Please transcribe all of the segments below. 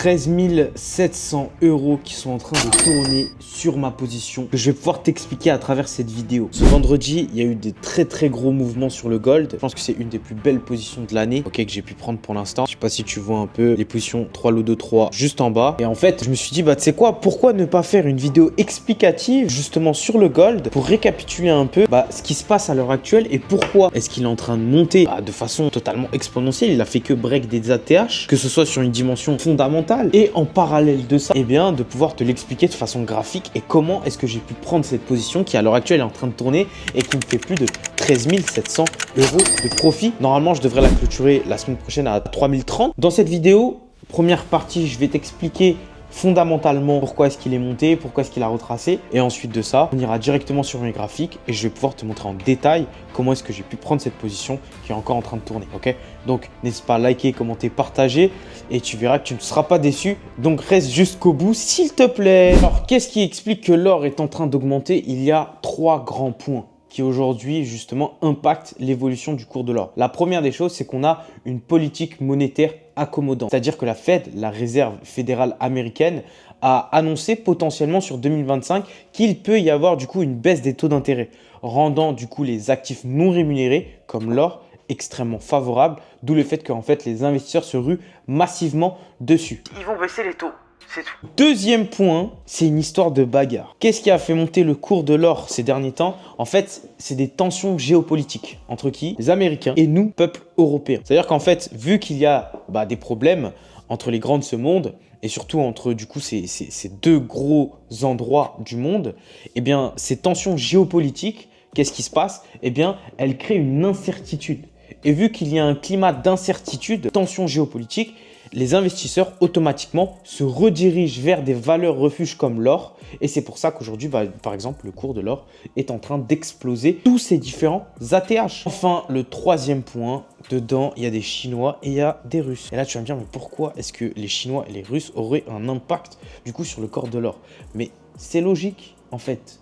13 700 € qui sont en train de tourner sur ma position que je vais pouvoir t'expliquer à travers cette vidéo. Ce vendredi, il y a eu des très gros mouvements sur le gold. Je pense que c'est une des plus belles positions de l'année, ok, que j'ai pu prendre pour l'instant. Je sais pas si tu vois un peu les positions 3 lot de 3 juste en bas. Et en fait, je me suis dit, bah tu sais quoi, pourquoi ne pas faire une vidéo explicative justement sur le gold pour récapituler un peu ce qui se passe à l'heure actuelle et pourquoi est-ce qu'il est en train de monter de façon totalement exponentielle. Il a fait que break des ATH, que ce soit sur une dimension fondamentale et en parallèle de ça, de pouvoir te l'expliquer de façon graphique et comment est-ce que j'ai pu prendre cette position qui à l'heure actuelle est en train de tourner et qui me fait plus de 13 700 € de profit. Normalement, je devrais la clôturer la semaine prochaine à 3030. Dans cette vidéo, première partie, je vais t'expliquer fondamentalement pourquoi est-ce qu'il est monté, pourquoi est-ce qu'il a retracé, et ensuite de ça on ira directement sur mes graphiques et je vais pouvoir te montrer en détail comment est-ce que j'ai pu prendre cette position qui est encore en train de tourner. Ok, donc n'hésite pas à liker, commenter, partager et tu verras que tu ne seras pas déçu, donc reste jusqu'au bout s'il te plaît. Alors qu'est-ce qui explique que l'or est en train d'augmenter? Il y a 3 grands points qui aujourd'hui justement impactent l'évolution du cours de l'or. La première des choses, c'est qu'on a une politique monétaire accommodante. C'est-à-dire que la Fed, la réserve fédérale américaine, a annoncé potentiellement sur 2025 qu'il peut y avoir du coup une baisse des taux d'intérêt, rendant du coup les actifs non rémunérés comme l'or extrêmement favorables, d'où le fait qu'en fait les investisseurs se ruent massivement dessus. Ils vont baisser les taux. C'est tout. Deuxième point, c'est une histoire de bagarre. Qu'est-ce qui a fait monter le cours de l'or ces derniers temps? En fait, c'est des tensions géopolitiques. Entre qui? Les Américains et nous, peuple européen. C'est-à-dire qu'en fait, vu qu'il y a des problèmes entre les grands de ce monde et surtout entre du coup ces deux gros endroits du monde, eh bien, ces tensions géopolitiques, qu'est-ce qui se passe? Eh bien, elles créent une incertitude. Et vu qu'il y a un climat d'incertitude, tension géopolitique, les investisseurs automatiquement se redirigent vers des valeurs refuges comme l'or. Et c'est pour ça qu'aujourd'hui, par exemple, le cours de l'or est en train d'exploser tous ces différents ATH. Enfin, le troisième point, dedans, il y a des Chinois et il y a des Russes. Et là, tu vas me dire, mais pourquoi est-ce que les Chinois et les Russes auraient un impact du coup sur le cours de l'or? Mais c'est logique, en fait.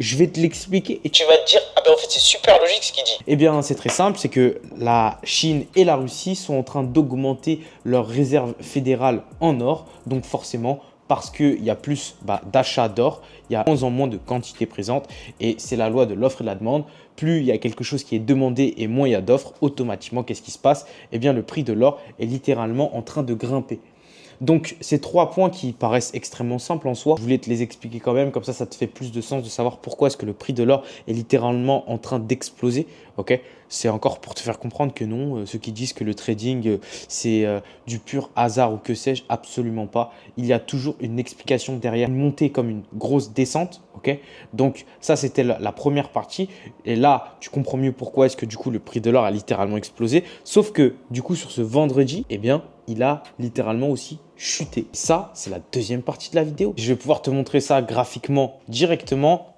Je vais te l'expliquer et tu vas te dire, ah ben en fait c'est super logique ce qu'il dit. Eh bien c'est très simple, c'est que la Chine et la Russie sont en train d'augmenter leurs réserves fédérales en or. Donc forcément, parce qu'il y a plus d'achats d'or, il y a de moins en moins de quantité présente et c'est la loi de l'offre et de la demande. Plus il y a quelque chose qui est demandé et moins il y a d'offres, automatiquement qu'est-ce qui se passe? Eh bien le prix de l'or est littéralement en train de grimper. Donc, ces 3 points qui paraissent extrêmement simples en soi, je voulais te les expliquer quand même, comme ça te fait plus de sens de savoir pourquoi est-ce que le prix de l'or est littéralement en train d'exploser. Ok, c'est encore pour te faire comprendre que non, ceux qui disent que le trading, c'est du pur hasard ou que sais-je, absolument pas. Il y a toujours une explication derrière, une montée comme une grosse descente. Ok, donc ça, c'était la première partie. Et là, tu comprends mieux pourquoi est-ce que du coup, le prix de l'or a littéralement explosé. Sauf que du coup, sur ce vendredi, eh bien, il a littéralement aussi chuté. Ça, c'est la deuxième partie de la vidéo. Je vais pouvoir te montrer ça graphiquement directement.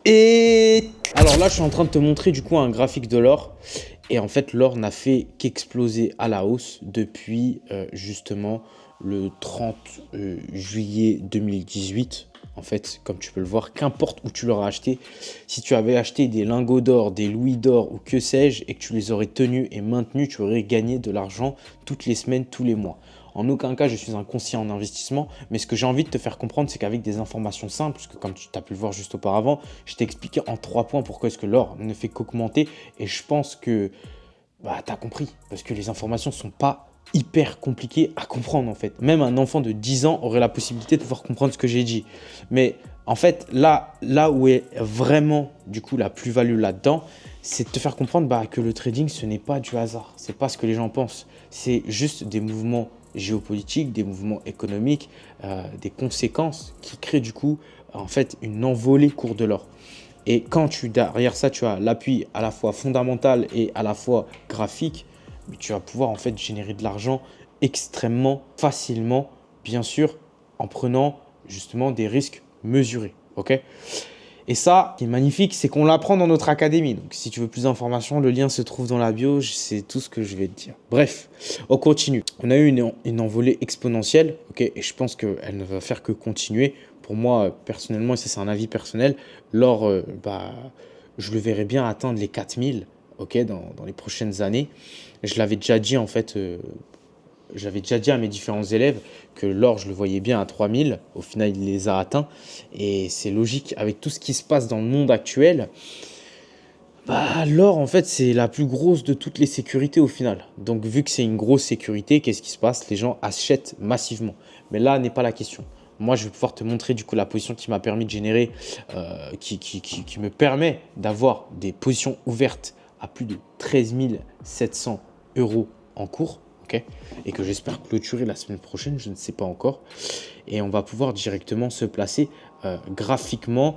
Et alors là, je suis en train de te montrer du coup un graphique de l'or. Et en fait, l'or n'a fait qu'exploser à la hausse depuis justement le 30 juillet 2018. En fait, comme tu peux le voir, qu'importe où tu l'auras acheté, si tu avais acheté des lingots d'or, des louis d'or ou que sais-je, et que tu les aurais tenus et maintenus, tu aurais gagné de l'argent toutes les semaines, tous les mois. En aucun cas, je suis un conseiller en investissement, mais ce que j'ai envie de te faire comprendre, c'est qu'avec des informations simples, parce que comme tu as pu le voir juste auparavant, je t'ai expliqué en 3 points pourquoi est-ce que l'or ne fait qu'augmenter, et je pense que tu as compris, parce que les informations ne sont pas hyper compliqué à comprendre en fait. Même un enfant de 10 ans aurait la possibilité de pouvoir comprendre ce que j'ai dit. Mais en fait, là où est vraiment du coup la plus-value là-dedans, c'est de te faire comprendre que le trading, ce n'est pas du hasard. C'est pas ce que les gens pensent. C'est juste des mouvements géopolitiques, des mouvements économiques, des conséquences qui créent du coup en fait une envolée cours de l'or. Et quand derrière ça, tu as l'appui à la fois fondamental et à la fois graphique, mais tu vas pouvoir en fait générer de l'argent extrêmement facilement, bien sûr, en prenant justement des risques mesurés. Ok? Et ça, ce qui est magnifique, c'est qu'on l'apprend dans notre académie. Donc, si tu veux plus d'informations, le lien se trouve dans la bio. C'est tout ce que je vais te dire. Bref, on continue. On a eu une envolée exponentielle, ok, et je pense qu'elle ne va faire que continuer. Pour moi, personnellement, et ça c'est un avis personnel, l'or, je le verrais bien atteindre les 4000, ok, dans les prochaines années. Je l'avais déjà dit en fait j'avais déjà dit à mes différents élèves que l'or, je le voyais bien à 3000. Au final, il les a atteints. Et c'est logique, avec tout ce qui se passe dans le monde actuel, bah, l'or, en fait, c'est la plus grosse de toutes les sécurités au final. Donc, vu que c'est une grosse sécurité, qu'est-ce qui se passe? Les gens achètent massivement. Mais là n'est pas la question. Moi, je vais pouvoir te montrer du coup la position qui m'a permis de générer, qui me permet d'avoir des positions ouvertes à plus de 13 700 euros en cours, ok, et que j'espère clôturer la semaine prochaine, je ne sais pas encore. Et on va pouvoir directement se placer graphiquement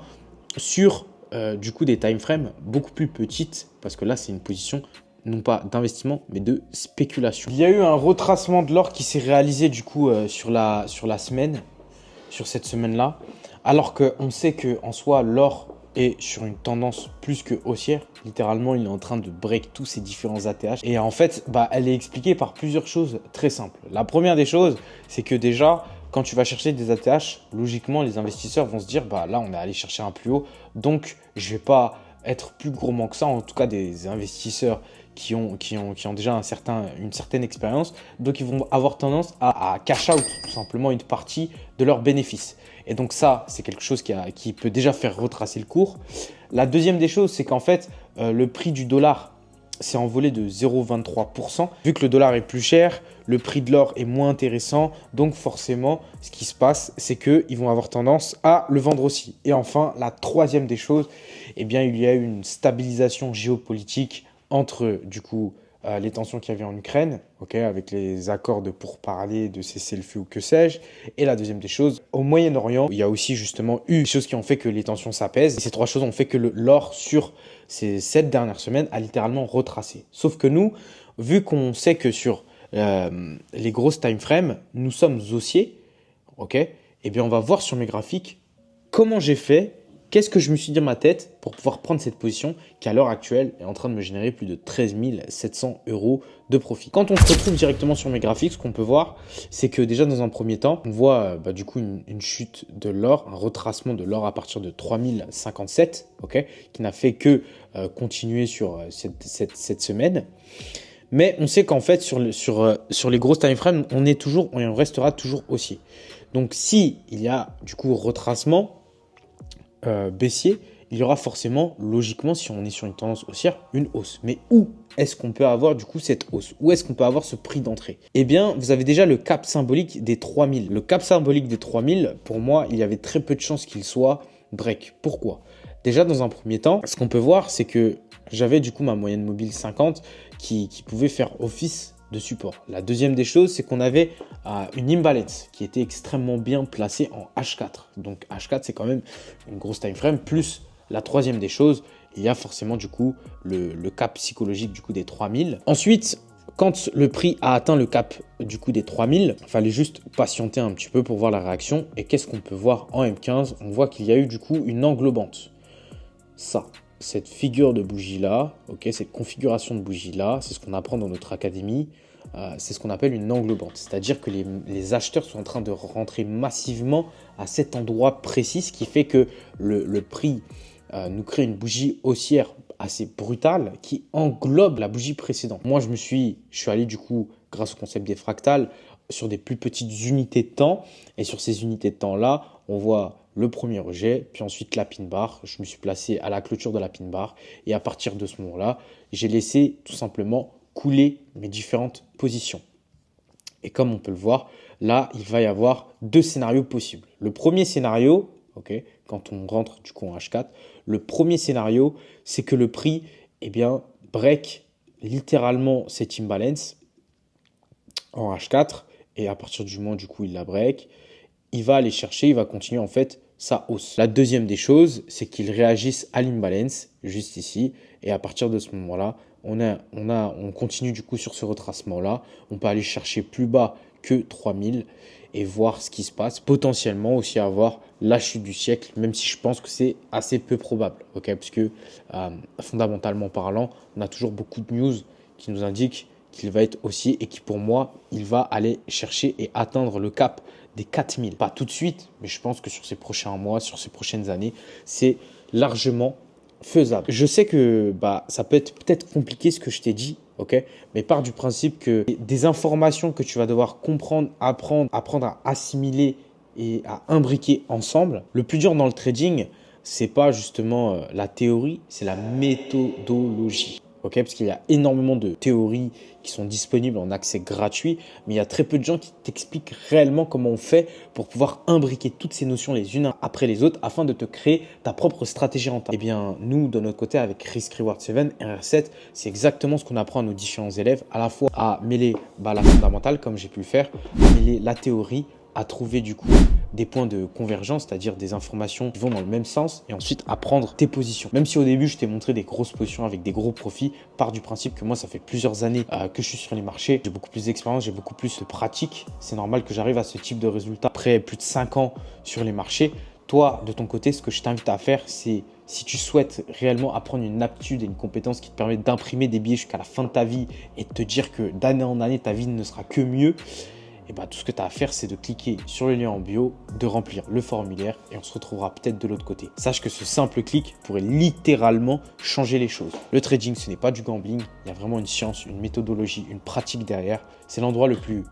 sur du coup des time frames beaucoup plus petites, parce que là c'est une position non pas d'investissement mais de spéculation. Il y a eu un retracement de l'or qui s'est réalisé du coup sur la semaine, sur cette semaine-là, alors qu'on sait que en soi l'or est sur une tendance plus que haussière. Littéralement, il est en train de break tous ces différents ATH. Et en fait, bah, elle est expliquée par plusieurs choses très simples. La première des choses, c'est que déjà, quand tu vas chercher des ATH, logiquement, les investisseurs vont se dire, bah là, on est allé chercher un plus haut, donc je vais pas être plus gourmand que ça. En tout cas, des investisseurs qui ont déjà une certaine expérience. Donc, ils vont avoir tendance à cash out tout simplement une partie de leurs bénéfices. Et donc ça, c'est quelque chose qui peut déjà faire retracer le cours. La deuxième des choses, c'est qu'en fait, le prix du dollar s'est envolé de 0,23%. Vu que le dollar est plus cher, le prix de l'or est moins intéressant. Donc forcément, ce qui se passe, c'est qu'ils vont avoir tendance à le vendre aussi. Et enfin, la troisième des choses, eh bien, il y a eu une stabilisation géopolitique entre du coup les tensions qu'il y avait en Ukraine, okay, avec les accords de pourparlers, de cessez-le-feu ou que sais-je. Et la deuxième des choses, au Moyen-Orient, il y a aussi justement eu des choses qui ont fait que les tensions s'apaisent. Et ces trois choses ont fait que l'or sur ces 7 dernières semaines a littéralement retracé. Sauf que nous, vu qu'on sait que sur les grosses time frames, nous sommes haussiers, ok, eh bien on va voir sur mes graphiques comment j'ai fait. Qu'est-ce que je me suis dit dans ma tête pour pouvoir prendre cette position qui, à l'heure actuelle, est en train de me générer plus de 13 700 euros de profit. Quand on se retrouve directement sur mes graphiques, ce qu'on peut voir, c'est que déjà dans un premier temps, on voit du coup une chute de l'or, un retracement de l'or à partir de 3057, ok, qui n'a fait que continuer sur cette semaine. Mais on sait qu'en fait, sur les grosses time frames, on restera toujours haussier. Donc, si il y a du coup retracement, baissier, il y aura forcément, logiquement, si on est sur une tendance haussière, une hausse. Mais où est-ce qu'on peut avoir du coup cette hausse? Où est-ce qu'on peut avoir ce prix d'entrée? Eh bien, vous avez déjà le cap symbolique des 3000. Le cap symbolique des 3000, pour moi, il y avait très peu de chances qu'il soit break. Pourquoi? Déjà, dans un premier temps, ce qu'on peut voir, c'est que j'avais du coup ma moyenne mobile 50 qui pouvait faire office de support. La deuxième des choses, c'est qu'on avait une imbalance qui était extrêmement bien placée en H4. Donc H4, c'est quand même une grosse time frame. Plus la troisième des choses, il y a forcément du coup le cap psychologique du coup des 3000. Ensuite, quand le prix a atteint le cap du coup des 3000, il fallait juste patienter un petit peu pour voir la réaction. Et qu'est-ce qu'on peut voir en M15? On voit qu'il y a eu du coup une englobante. Cette figure de bougie là, ok, cette configuration de bougie là, c'est ce qu'on apprend dans notre académie, c'est ce qu'on appelle une englobante. C'est-à-dire que les acheteurs sont en train de rentrer massivement à cet endroit précis, ce qui fait que le prix nous crée une bougie haussière assez brutale qui englobe la bougie précédente. Moi, je suis allé du coup, grâce au concept des fractales, sur des plus petites unités de temps. Et sur ces unités de temps-là, on voit le premier rejet, puis ensuite la pin bar. Je me suis placé à la clôture de la pin bar. Et à partir de ce moment-là, j'ai laissé tout simplement couler mes différentes positions. Et comme on peut le voir, là, il va y avoir deux scénarios possibles. Le premier scénario, okay, quand on rentre du coup en H4, le premier scénario, c'est que le prix, eh bien, break littéralement cette imbalance en H4. Et à partir du moment du coup, il la break, il va aller chercher, il va continuer en fait sa hausse. La deuxième des choses, c'est qu'il réagisse à l'imbalance, juste ici. Et à partir de ce moment-là, on continue du coup sur ce retracement-là. On peut aller chercher plus bas que 3000 et voir ce qui se passe. Potentiellement aussi avoir la chute du siècle, même si je pense que c'est assez peu probable. Okay, parce que fondamentalement parlant, on a toujours beaucoup de news qui nous indiquent qu'il va être haussier et qui pour moi, il va aller chercher et atteindre le cap des 4000. Pas tout de suite, mais je pense que sur ces prochains mois, sur ces prochaines années, c'est largement faisable. Je sais que ça peut être compliqué ce que je t'ai dit, ok? Mais pars du principe que des informations que tu vas devoir comprendre, apprendre à assimiler et à imbriquer ensemble. Le plus dur dans le trading, c'est pas justement la théorie, c'est la méthodologie. Ok, parce qu'il y a énormément de théories qui sont disponibles en accès gratuit, mais il y a très peu de gens qui t'expliquent réellement comment on fait pour pouvoir imbriquer toutes ces notions les unes après les autres afin de te créer ta propre stratégie rentable. Eh bien, nous, de notre côté, avec Risk Reward 7, RR7, c'est exactement ce qu'on apprend à nos différents élèves, à la fois à mêler la fondamentale, comme j'ai pu le faire, à mêler la théorie, à trouver du coup des points de convergence, c'est-à-dire des informations qui vont dans le même sens et ensuite à prendre tes positions. Même si au début, je t'ai montré des grosses positions avec des gros profits, pars du principe que moi, ça fait plusieurs années que je suis sur les marchés. J'ai beaucoup plus d'expérience, j'ai beaucoup plus de pratique. C'est normal que j'arrive à ce type de résultat après plus de 5 ans sur les marchés. Toi, de ton côté, ce que je t'invite à faire, c'est si tu souhaites réellement apprendre une aptitude et une compétence qui te permet d'imprimer des billets jusqu'à la fin de ta vie et de te dire que d'année en année, ta vie ne sera que mieux, et tout ce que tu as à faire, c'est de cliquer sur le lien en bio, de remplir le formulaire et on se retrouvera peut-être de l'autre côté. Sache que ce simple clic pourrait littéralement changer les choses. Le trading, ce n'est pas du gambling. Il y a vraiment une science, une méthodologie, une pratique derrière. C'est l'endroit le plus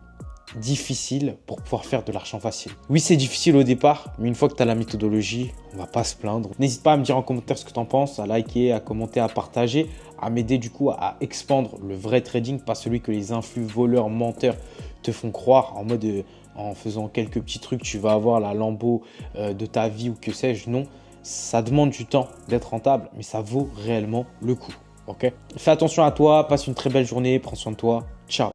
difficile pour pouvoir faire de l'argent facile. Oui, c'est difficile au départ, mais une fois que tu as la méthodologie, on va pas se plaindre. N'hésite pas à me dire en commentaire ce que tu en penses, à liker, à commenter, à partager, à m'aider du coup à expandre le vrai trading, pas celui que les influx, voleurs, menteurs te font croire en mode en faisant quelques petits trucs, tu vas avoir la Lambo de ta vie ou que sais-je. Non, ça demande du temps d'être rentable, mais ça vaut réellement le coup. Ok ? Fais attention à toi, passe une très belle journée, prends soin de toi. Ciao.